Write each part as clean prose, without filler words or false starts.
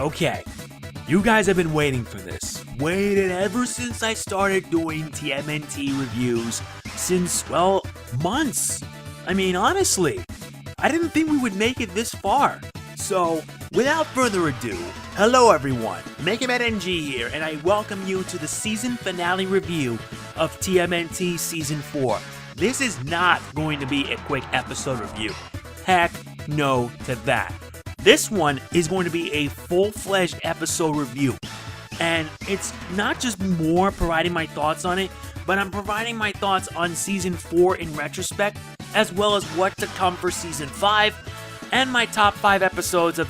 Okay, you guys have been waiting for this. Waited ever since I started doing TMNT reviews since, well, months. I mean, honestly, I didn't think we would make it this far. So, without further ado, hello everyone, MakeMNG here, and I welcome you to the season finale review of TMNT Season 4. This is not going to be a quick episode review. Heck no to that. This one is going to be a full-fledged episode review. And it's not just more providing my thoughts on it, but I'm providing my thoughts on Season 4 in retrospect, as well as what to come for Season 5, and my top 5 episodes of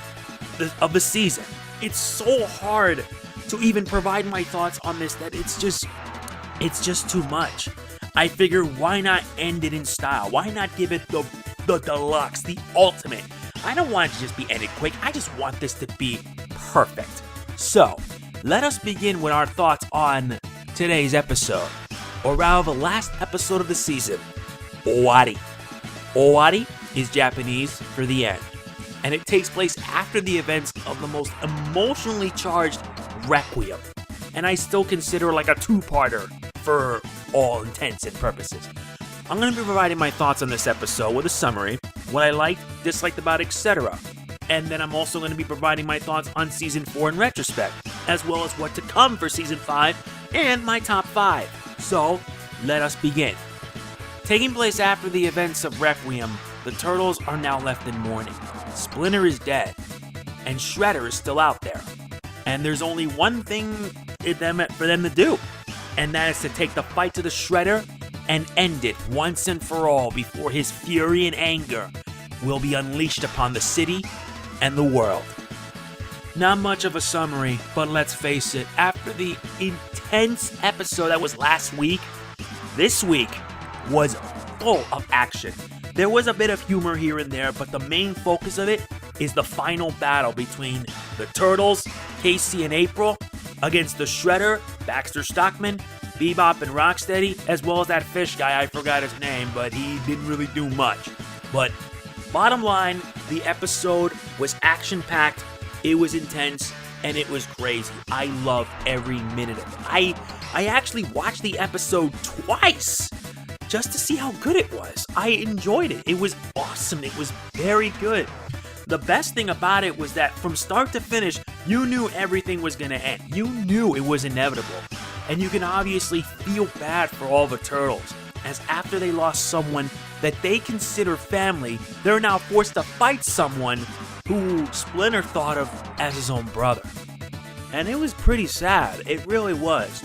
the season. It's so hard to even provide my thoughts on this that it's just too much. I figure, why not end it in style? Why not give it the deluxe, the ultimate? I don't want it to just be ended quick. I just want this to be perfect. So, let us begin with our thoughts on today's episode, or rather the last episode of the season, Owari. Owari is Japanese for the end, and it takes place after the events of the most emotionally charged Requiem, and I still consider it like a two-parter for all intents and purposes. I'm going to be providing my thoughts on this episode with a summary, what I liked, disliked about, etc. And then I'm also going to be providing my thoughts on Season 4 in retrospect, as well as what to come for Season 5 and my top 5. So, let us begin. Taking place after the events of Requiem, the Turtles are now left in mourning. Splinter is dead, and Shredder is still out there. And there's only one thing for them to do, and that is to take the fight to the Shredder and end it once and for all before his fury and anger will be unleashed upon the city and the world. Not much of a summary, but let's face it, after the intense episode that was last week, this week was full of action. There was a bit of humor here and there, but the main focus of it is the final battle between the Turtles, Casey and April, against the Shredder, Baxter Stockman, Bebop and Rocksteady, as well as that fish guy, I forgot his name, but he didn't really do much. But bottom line, the episode was action-packed, it was intense, and it was crazy. I loved every minute of it. I actually watched the episode twice just to see how good it was. I enjoyed it. It was awesome. It was very good. The best thing about it was that from start to finish, you knew everything was going to end. You knew it was inevitable. And you can obviously feel bad for all the Turtles, as after they lost someone that they consider family, they're now forced to fight someone who Splinter thought of as his own brother. And it was pretty sad, it really was.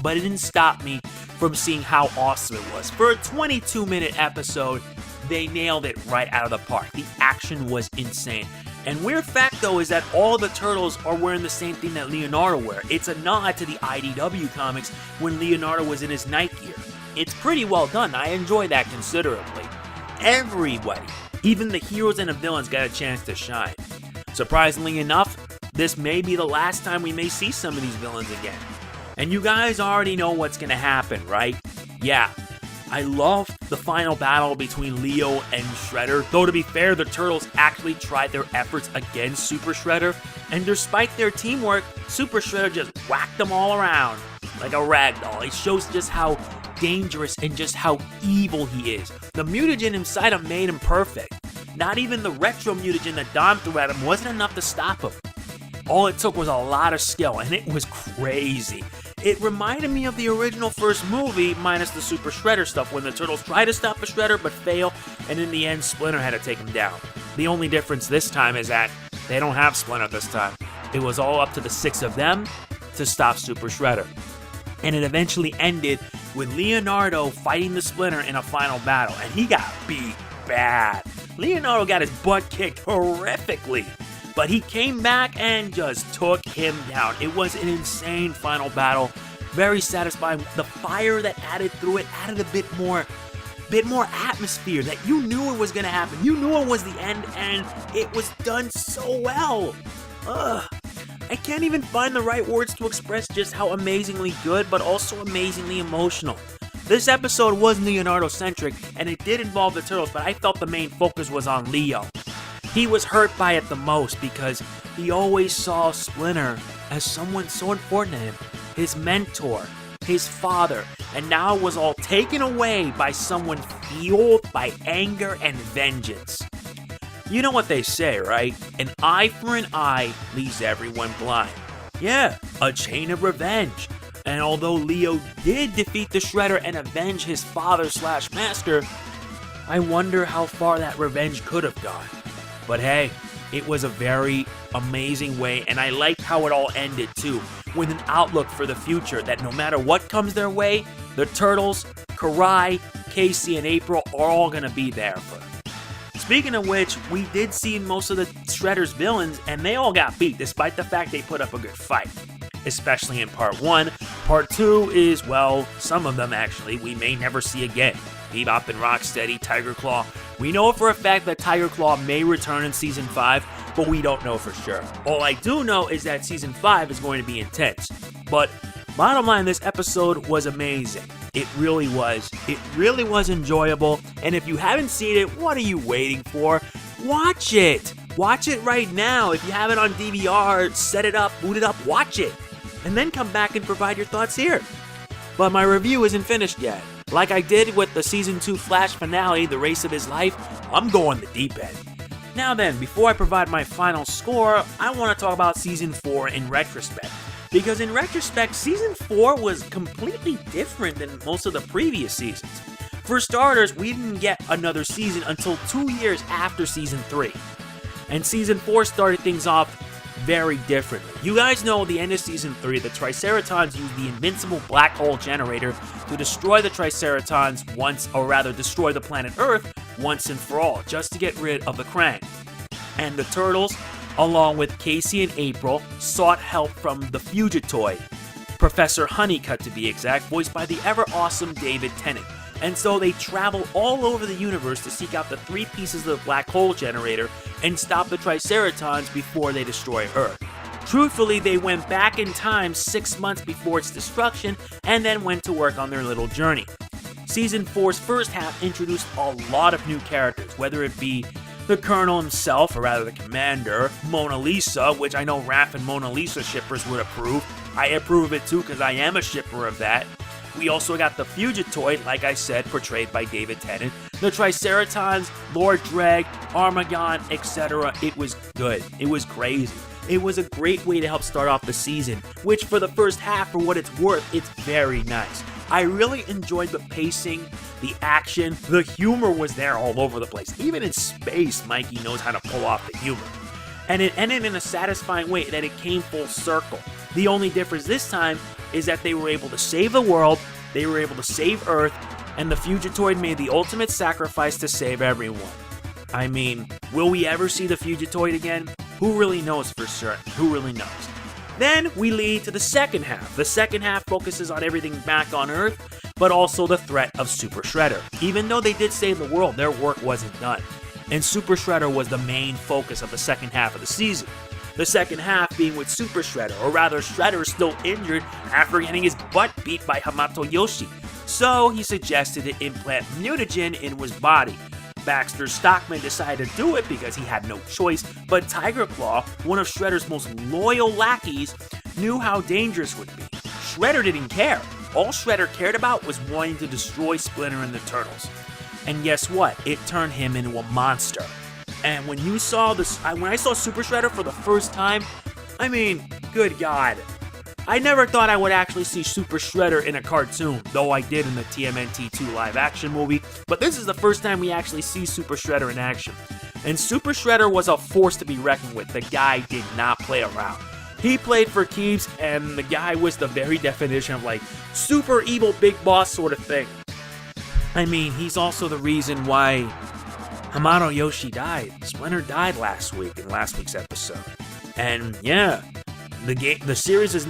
But it didn't stop me from seeing how awesome it was. For a 22-minute episode, they nailed it right out of the park. The action was insane. And weird fact, though, is that all the Turtles are wearing the same thing that Leonardo wear. It's a nod to the IDW comics when Leonardo was in his night gear. It's pretty well done. I enjoy that considerably. Everybody, even the heroes and the villains, got a chance to shine. Surprisingly enough, this may be the last time we may see some of these villains again. And you guys already know what's going to happen, right? Yeah. I love the final battle between Leo and Shredder, though to be fair, the Turtles actually tried their efforts against Super Shredder, and despite their teamwork, Super Shredder just whacked them all around like a ragdoll. It shows just how dangerous and just how evil he is. The mutagen inside him made him perfect. Not even the retro mutagen that Dom threw at him wasn't enough to stop him. All it took was a lot of skill, and it was crazy. It reminded me of the original first movie, minus the Super Shredder stuff, when the Turtles tried to stop a Shredder but fail, and in the end, Splinter had to take him down. The only difference this time is that they don't have Splinter this time. It was all up to the 6 of them to stop Super Shredder. And it eventually ended with Leonardo fighting the Splinter in a final battle, and he got beat bad. Leonardo got his butt kicked horrifically. But he came back and just took him down. It was an insane final battle. Very satisfying. The fire that added through it added a bit more atmosphere that you knew it was going to happen. You knew it was the end, and it was done so well. I can't even find the right words to express just how amazingly good, but also amazingly emotional. This episode was Leonardo-centric, and it did involve the Turtles, but I felt the main focus was on Leo. He was hurt by it the most because he always saw Splinter as someone so important to him, his mentor, his father, and now it was all taken away by someone fueled by anger and vengeance. You know what they say, right? An eye for an eye leaves everyone blind. Yeah, a chain of revenge. And although Leo did defeat the Shredder and avenge his father/master, I wonder how far that revenge could have gone. But hey, it was a very amazing way, and I liked how it all ended too, with an outlook for the future that no matter what comes their way, the Turtles, Karai, Casey, and April are all gonna be there for them. Speaking of which, we did see most of the Shredder's villains, and they all got beat despite the fact they put up a good fight. Especially in part 1. Part 2 is, well, some of them actually, we may never see again. Bebop and Rocksteady, Tiger Claw. We know for a fact that Tiger Claw may return in Season 5, but we don't know for sure. All I do know is that Season 5 is going to be intense. But bottom line, this episode was amazing. It really was. It really was enjoyable. And if you haven't seen it, what are you waiting for? Watch it. Watch it right now. If you have it on DVR, set it up, boot it up, watch it. And then come back and provide your thoughts here. But my review isn't finished yet. Like I did with the Season 2 Flash finale, The Race of His Life, I'm going the deep end. Now then, before I provide my final score, I want to talk about Season 4 in retrospect. Because in retrospect, Season 4 was completely different than most of the previous seasons. For starters, we didn't get another season until 2 years after Season 3. And Season 4 started things off very differently. You guys know at the end of Season 3, the Triceratons used the invincible black hole generator to destroy the Triceratons destroy the planet Earth once and for all, just to get rid of the Krang. And the Turtles, along with Casey and April, sought help from the Fugitoid, Professor Honeycutt to be exact, voiced by the ever-awesome David Tennant. And so they travel all over the universe to seek out the 3 pieces of the black hole generator and stop the Triceratons before they destroy Earth. Truthfully, they went back in time 6 months before its destruction and then went to work on their little journey. Season 4's first half introduced a lot of new characters, whether it be the Colonel himself, or rather the Commander, Mona Lisa, which I know Raph and Mona Lisa shippers would approve. I approve of it too because I am a shipper of that. We also got the Fugitoid, like I said, portrayed by David Tennant, the Triceratons, Lord Dreg, Armagon, etc. It was good. It was crazy. It was a great way to help start off the season, which for the first half, for what it's worth, it's very nice. I really enjoyed the pacing, the action, the humor was there all over the place. Even in space, Mikey knows how to pull off the humor. And it ended in a satisfying way that it came full circle. The only difference this time is that they were able to save the world, they were able to save Earth, and the Fugitoid made the ultimate sacrifice to save everyone. I mean, will we ever see the Fugitoid again? Who really knows for certain? Who really knows? Then we lead to the second half. The second half focuses on everything back on Earth, but also the threat of Super Shredder. Even though they did save the world, their work wasn't done. And Super Shredder was the main focus of the second half of the season. The second half being with Super Shredder, or rather Shredder is still injured after getting his butt beat by Hamato Yoshi. So he suggested to implant mutagen in his body. Baxter Stockman decided to do it because he had no choice, but Tiger Claw, one of Shredder's most loyal lackeys, knew how dangerous it would be. Shredder didn't care. All Shredder cared about was wanting to destroy Splinter and the Turtles. And guess what? It turned him into a monster. And when I saw Super Shredder for the first time, I mean, good God. I never thought I would actually see Super Shredder in a cartoon, though I did in the TMNT 2 live-action movie, but this is the first time we actually see Super Shredder in action. And Super Shredder was a force to be reckoned with. The guy did not play around. He played for keeps, and the guy was the very definition of like super evil big boss sort of thing. I mean, he's also the reason why Hamato Yoshi died. Splinter died last week in last week's episode. And yeah, the series is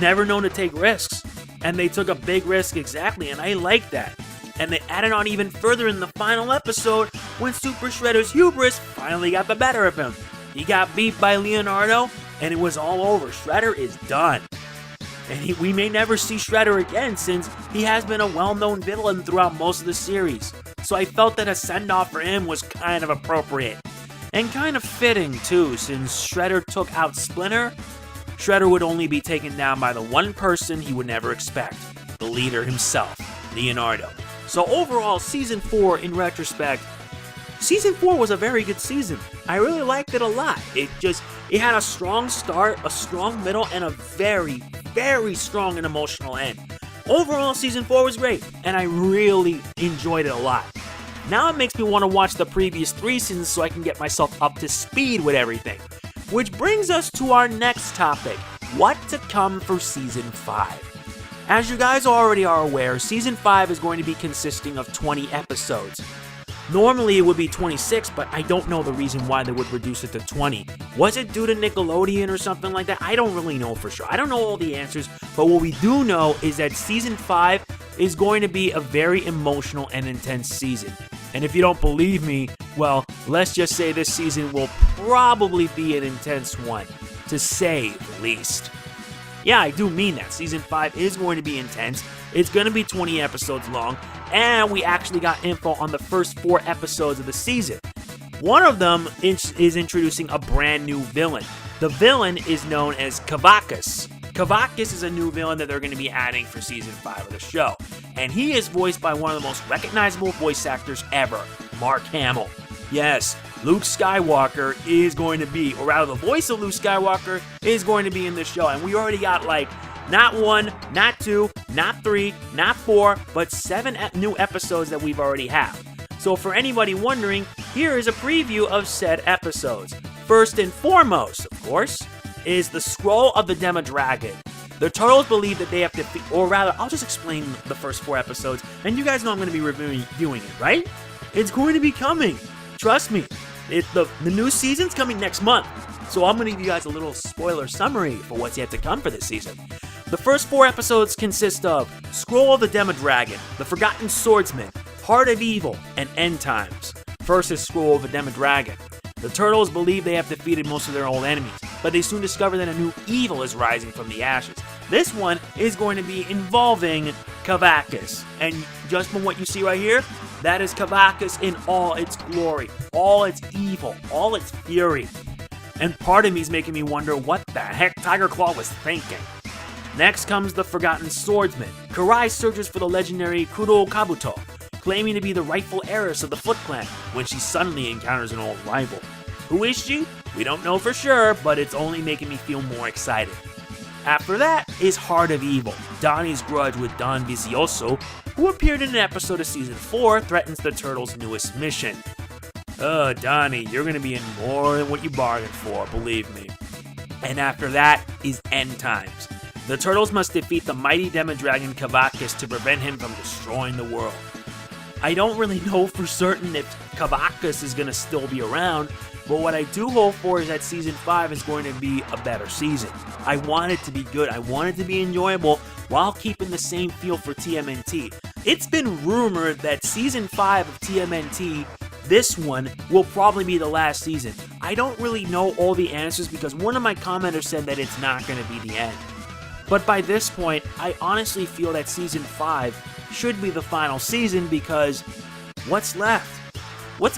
never known to take risks. And they took a big risk exactly, and I like that. And they added on even further in the final episode when Super Shredder's hubris finally got the better of him. He got beat by Leonardo, and it was all over. Shredder is done. And we may never see Shredder again since he has been a well-known villain throughout most of the series. So I felt that a send-off for him was kind of appropriate. And kind of fitting too, since Shredder took out Splinter, Shredder would only be taken down by the one person he would never expect, the leader himself, Leonardo. So overall, Season 4, in retrospect, Season 4 was a very good season. I really liked it a lot. It had a strong start, a strong middle, and a very, very strong and emotional end. Overall, Season 4 was great, and I really enjoyed it a lot. Now it makes me want to watch the previous 3 seasons so I can get myself up to speed with everything. Which brings us to our next topic, what to come for Season 5. As you guys already are aware, Season 5 is going to be consisting of 20 episodes. Normally it would be 26, but I don't know the reason why they would reduce it to 20. Was it due to Nickelodeon or something like that? I don't really know for sure. I don't know all the answers, but what we do know is that Season 5 is going to be a very emotional and intense season. And if you don't believe me, well, let's just say this season will probably be an intense one, to say the least. Yeah, I do mean that. Season 5 is going to be intense. It's going to be 20 episodes long, and we actually got info on the first 4 episodes of the season. One of them is introducing a brand new villain. The villain is known as Cavacus. Cavacus is a new villain that they're going to be adding for Season 5 of the show. And he is voiced by one of the most recognizable voice actors ever, Mark Hamill. Yes, Luke Skywalker is going to be, or rather the voice of Luke Skywalker is going to be in this show. And we already got not 1, not 2, not 3, not 4, but 7 new episodes that we've already had. So for anybody wondering, here is a preview of said episodes. First and foremost, of course, is the Scroll of the Demi-Dragon. The Turtles believe that they have to, or rather, I'll just explain the first 4 episodes, and you guys know I'm going to be reviewing it, right? It's going to be coming. Trust me. The new season's coming next month, so I'm going to give you guys a little spoiler summary for what's yet to come for this season. The first 4 episodes consist of Scroll of the Demi-Dragon, The Forgotten Swordsman, Heart of Evil, and End Times. First is Scroll of the Demi-Dragon. The Turtles believe they have defeated most of their old enemies, but they soon discover that a new evil is rising from the ashes. This one is going to be involving Cavacus, and just from what you see right here, that is Cavacus in all its glory, all its evil, all its fury. And part of me is making me wonder what the heck Tiger Claw was thinking. Next comes the Forgotten Swordsman. Karai searches for the legendary Kuro Kabuto, claiming to be the rightful heiress of the Foot Clan, when she suddenly encounters an old rival. Who is she? We don't know for sure, but it's only making me feel more excited. After that is Heart of Evil. Donnie's grudge with Don Vizioso, who appeared in an episode of Season 4, threatens the Turtles' newest mission. Donnie, you're gonna be in more than what you bargained for, believe me. And after that is End Times. The Turtles must defeat the mighty Demi-Dragon Cavacus to prevent him from destroying the world. I don't really know for certain if Cavacus is gonna still be around, but what I do hope for is that Season 5 is going to be a better season. I want it to be good, I want it to be enjoyable, while keeping the same feel for TMNT. It's been rumored that Season 5 of TMNT, this one, will probably be the last season. I don't really know all the answers because one of my commenters said that it's not going to be the end. But by this point, I honestly feel that Season 5 should be the final season because what's left? What's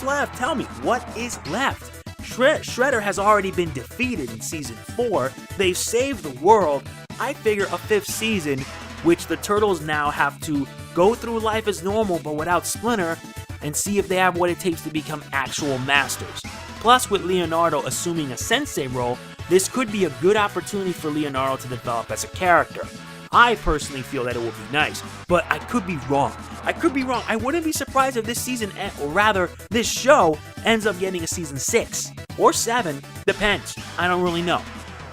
left? Tell me, what is left? Shredder has already been defeated in Season 4. They've saved the world. I figure a 5th season, which the Turtles now have to go through life as normal but without Splinter, and see if they have what it takes to become actual masters. Plus, with Leonardo assuming a sensei role, this could be a good opportunity for Leonardo to develop as a character. I personally feel that it would be nice, but I could be wrong. I wouldn't be surprised if this season, or rather, this show, ends up getting a Season 6 or 7, depends. I don't really know.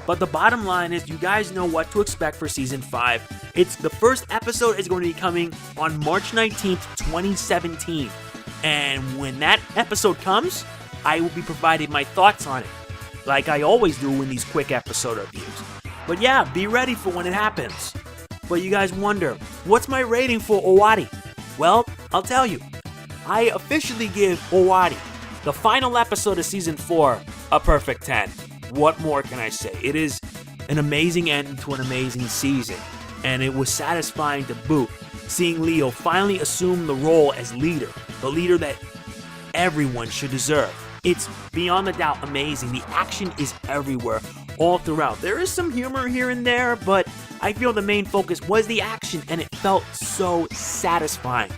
But the bottom line is, you guys know what to expect for Season 5. The first episode is going to be coming on March 19th, 2017. And when that episode comes, I will be providing my thoughts on it, like I always do in these quick episode reviews. But yeah, be ready for when it happens. But you guys wonder, what's my rating for Owari? Well, I'll tell you. I officially give Owari, the final episode of Season 4, a perfect 10. What more can I say? It is an amazing end to an amazing season, and it was satisfying to boot, seeing Leo finally assume the role as leader, the leader that everyone should deserve. It's beyond a doubt amazing. The action is everywhere, all throughout. There is some humor here and there, but I feel the main focus was the action, and it felt so satisfying.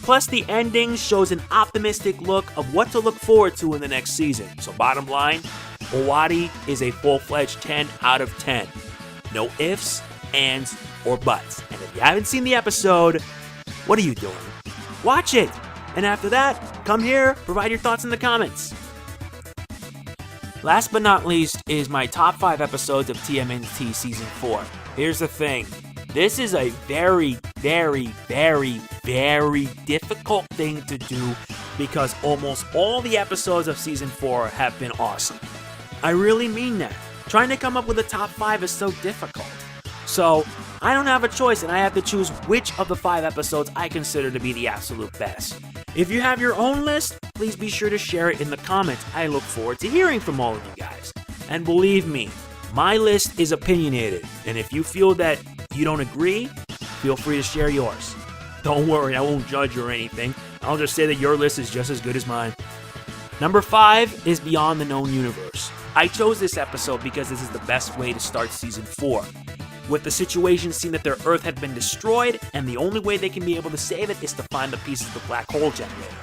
Plus, the ending shows an optimistic look of what to look forward to in the next season. So bottom line, Owari is a full-fledged 10 out of 10. No ifs, ands, or buts. And if you haven't seen the episode, what are you doing? Watch it! And after that, come here, provide your thoughts in the comments. Last but not least is my top 5 episodes of TMNT Season 4. Here's the thing. This is a very, very, very, very difficult thing to do because almost all the episodes of Season 4 have been awesome. I really mean that. Trying to come up with a top 5 is so difficult. So, I don't have a choice and I have to choose which of the 5 episodes I consider to be the absolute best. If you have your own list, please be sure to share it in the comments. I look forward to hearing from all of you guys. And believe me, my list is opinionated, and if you feel that you don't agree, feel free to share yours. Don't worry, I won't judge you or anything. I'll just say that your list is just as good as mine. Number 5 is Beyond the Known Universe. I chose this episode because this is the best way to start Season 4. With the situation seen that their Earth had been destroyed, and the only way they can be able to save it is to find the pieces of the black hole generator.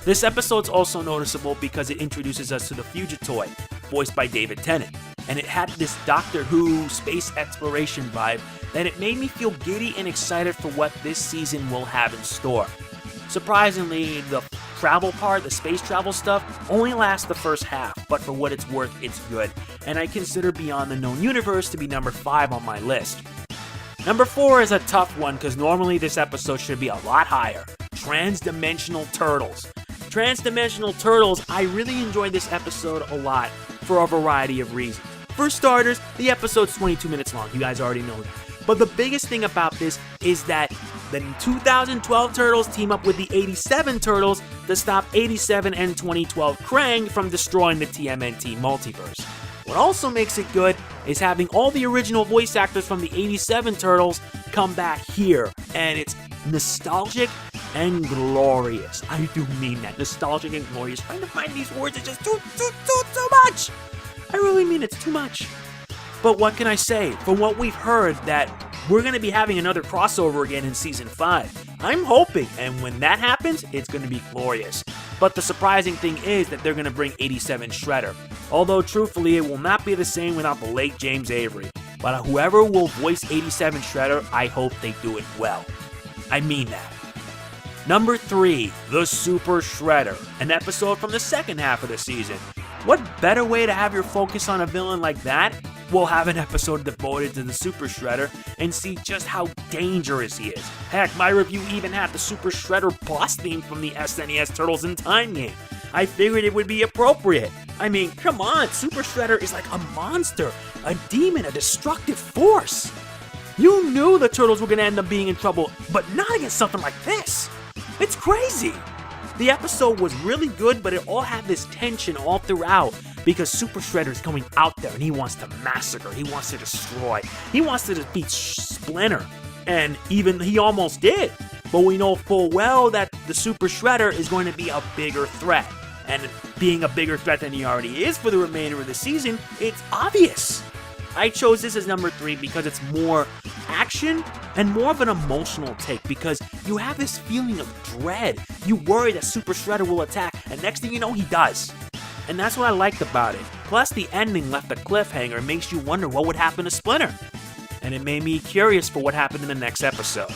This episode's also noticeable because it introduces us to the Fugitoid, voiced by David Tennant, and it had this Doctor Who space exploration vibe that it made me feel giddy and excited for what this season will have in store. Surprisingly, the travel part, the space travel stuff, only lasts the first half, but for what it's worth, it's good, and I consider Beyond the Known Universe to be number 5 on my list. Number 4 is a tough one because normally this episode should be a lot higher. Transdimensional Turtles. Transdimensional Turtles, I really enjoyed this episode a lot for a variety of reasons. For starters, the episode's 22 minutes long, you guys already know that. But the biggest thing about this is that the 2012 Turtles team up with the 87 Turtles to stop 87 and 2012 Krang from destroying the TMNT multiverse. What also makes it good is having all the original voice actors from the 87 Turtles come back here, and it's nostalgic and glorious. I do mean that, nostalgic and glorious. Trying to find these words is just too much. I really mean it's too much. But what can I say? From what we've heard, that we're going to be having another crossover again in Season 5. I'm hoping, and when that happens, it's going to be glorious. But the surprising thing is that they're going to bring 87 Shredder. Although, truthfully, it will not be the same without the late James Avery. But whoever will voice 87 Shredder, I hope they do it well. I mean that. Number 3, The Super Shredder, an episode from the second half of the season. What better way to have your focus on a villain like that? We'll have an episode devoted to the Super Shredder and see just how dangerous he is. Heck, my review even had the Super Shredder boss theme from the SNES Turtles in Time game. I figured it would be appropriate. I mean, come on, Super Shredder is like a monster, a demon, a destructive force. You knew the Turtles were going to end up being in trouble, but not against something like this. It's crazy. The episode was really good, but it all had this tension all throughout because Super Shredder is going out there and he wants to massacre, he wants to destroy, he wants to defeat Splinter, and even he almost did. But we know full well that the Super Shredder is going to be a bigger threat, and being a bigger threat than he already is for the remainder of the season, it's obvious. I chose this as number 3 because it's more action and more of an emotional take because you have this feeling of dread. You worry that Super Shredder will attack, and next thing you know, he does. And that's what I liked about it. Plus, the ending left a cliffhanger and makes you wonder what would happen to Splinter. And it made me curious for what happened in the next episode.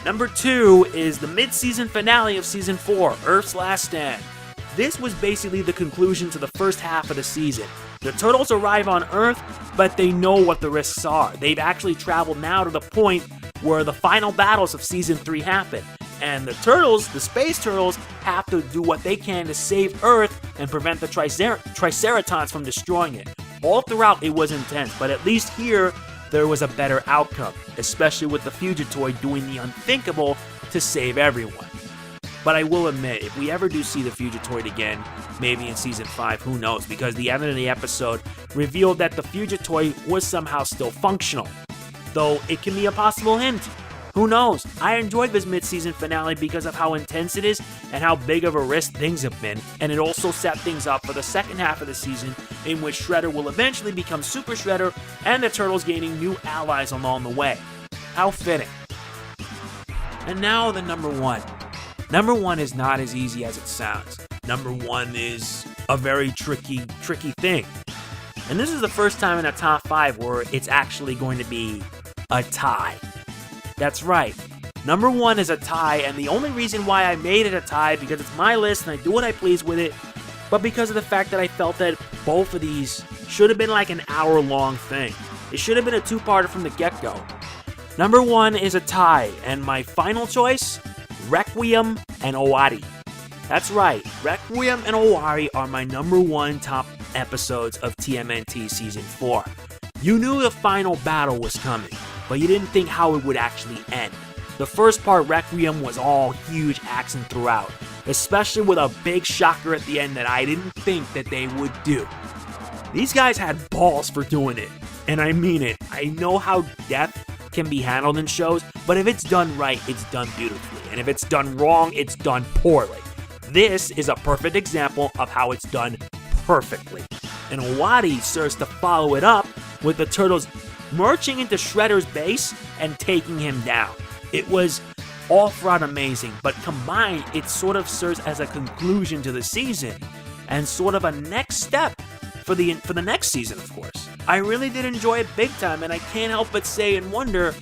Number 2 is the mid-season finale of Season 4, Earth's Last Stand. This was basically the conclusion to the first half of the season. The Turtles arrive on Earth, but they know what the risks are. They've actually traveled now to the point where the final battles of Season 3 happen. And the Turtles, the Space Turtles, have to do what they can to save Earth and prevent the Triceratons from destroying it. All throughout, it was intense, but at least here, there was a better outcome, especially with the Fugitoid doing the unthinkable to save everyone. But I will admit, if we ever do see the Fugitoid again, maybe in Season 5, who knows, because the end of the episode revealed that the Fugitoid was somehow still functional, though it can be a possible hint. Who knows? I enjoyed this mid-season finale because of how intense it is and how big of a risk things have been, and it also set things up for the second half of the season in which Shredder will eventually become Super Shredder and the Turtles gaining new allies along the way. How fitting. And now the number one. Number one is not as easy as it sounds. Number one is a very tricky thing. And this is the first time in a top 5 where it's actually going to be a tie. That's right. Number one is a tie, and the only reason why I made it a tie because it's my list and I do what I please with it, but because of the fact that I felt that both of these should have been like an hour-long thing. It should have been a 2-parter from the get-go. Number one is a tie, and my final choice, Requiem and Owari. That's right, Requiem and Owari are my number one top episodes of TMNT Season 4. You knew the final battle was coming, but you didn't think how it would actually end. The first part, Requiem, was all huge action throughout, especially with a big shocker at the end that I didn't think that they would do. These guys had balls for doing it, and I mean it. I know how death can be handled in shows, but if it's done right, it's done beautifully, and if it's done wrong, it's done poorly. This is a perfect example of how it's done perfectly, and Owari serves to follow it up with the Turtles marching into Shredder's base and taking him down. It was all throughout amazing, but combined, it sort of serves as a conclusion to the season and sort of a next step for the next season, of course. I really did enjoy it big time, and I can't help but say and wonder,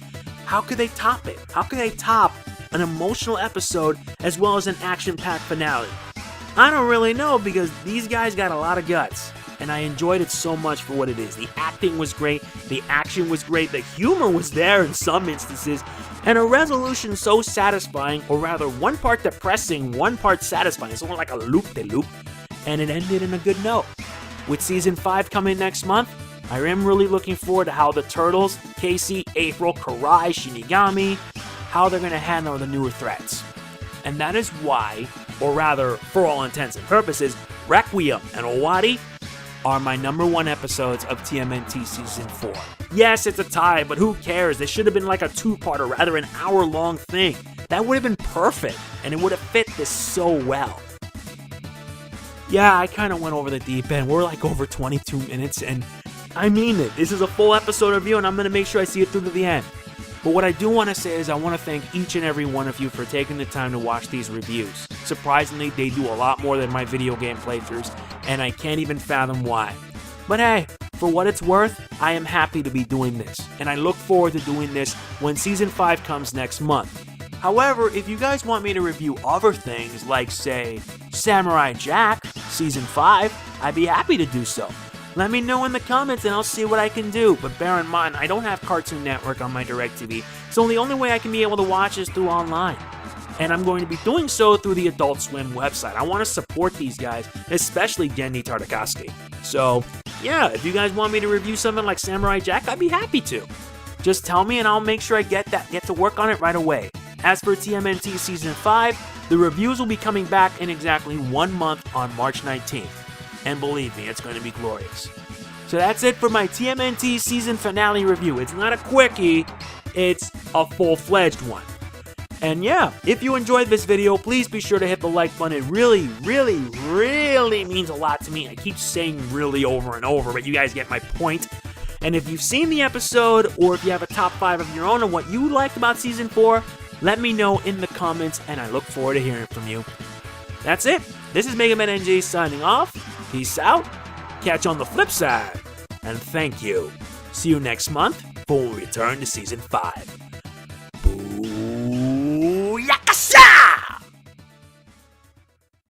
how could they top it? How could they top an emotional episode as well as an action-packed finale? I don't really know, because these guys got a lot of guts, and I enjoyed it so much for what it is. The acting was great, the action was great, the humor was there in some instances, and a resolution so satisfying, or rather one part depressing, one part satisfying. It's sort of like a loop-de-loop, and it ended in a good note. With Season 5 coming next month, I am really looking forward to how the Turtles, Casey, April, Karai, Shinigami, how they're going to handle the newer threats. And that is why, or rather, for all intents and purposes, Requiem and Owari are my number one episodes of TMNT Season 4. Yes, it's a tie, but who cares? It should have been like a 2-parter, rather an hour-long thing. That would have been perfect, and it would have fit this so well. Yeah, I kind of went over the deep end. We're like over 22 minutes, and I mean it. This is a full episode review, and I'm going to make sure I see it through to the end. But what I do want to say is I want to thank each and every one of you for taking the time to watch these reviews. Surprisingly, they do a lot more than my video game playthroughs, and I can't even fathom why. But hey, for what it's worth, I am happy to be doing this, and I look forward to doing this when Season 5 comes next month. However, if you guys want me to review other things like, say, Samurai Jack Season 5, I'd be happy to do so. Let me know in the comments and I'll see what I can do, but bear in mind, I don't have Cartoon Network on my DirecTV, so the only way I can be able to watch is through online. And I'm going to be doing so through the Adult Swim website. I want to support these guys, especially Gendy Tartakovsky. So, yeah, if you guys want me to review something like Samurai Jack, I'd be happy to. Just tell me and I'll make sure I get to work on it right away. As for TMNT Season 5, the reviews will be coming back in exactly 1 month on March 19th. And believe me, it's going to be glorious. So that's it for my TMNT Season Finale review. It's not a quickie, it's a full-fledged one. And yeah, if you enjoyed this video, please be sure to hit the like button. It really, really, really means a lot to me. I keep saying really over and over, but you guys get my point. And if you've seen the episode, or if you have a top 5 of your own on what you liked about Season 4, let me know in the comments, and I look forward to hearing from you. That's it. This is Mega Man NG signing off. Peace out. Catch you on the flip side. And thank you. See you next month for when we return to Season 5.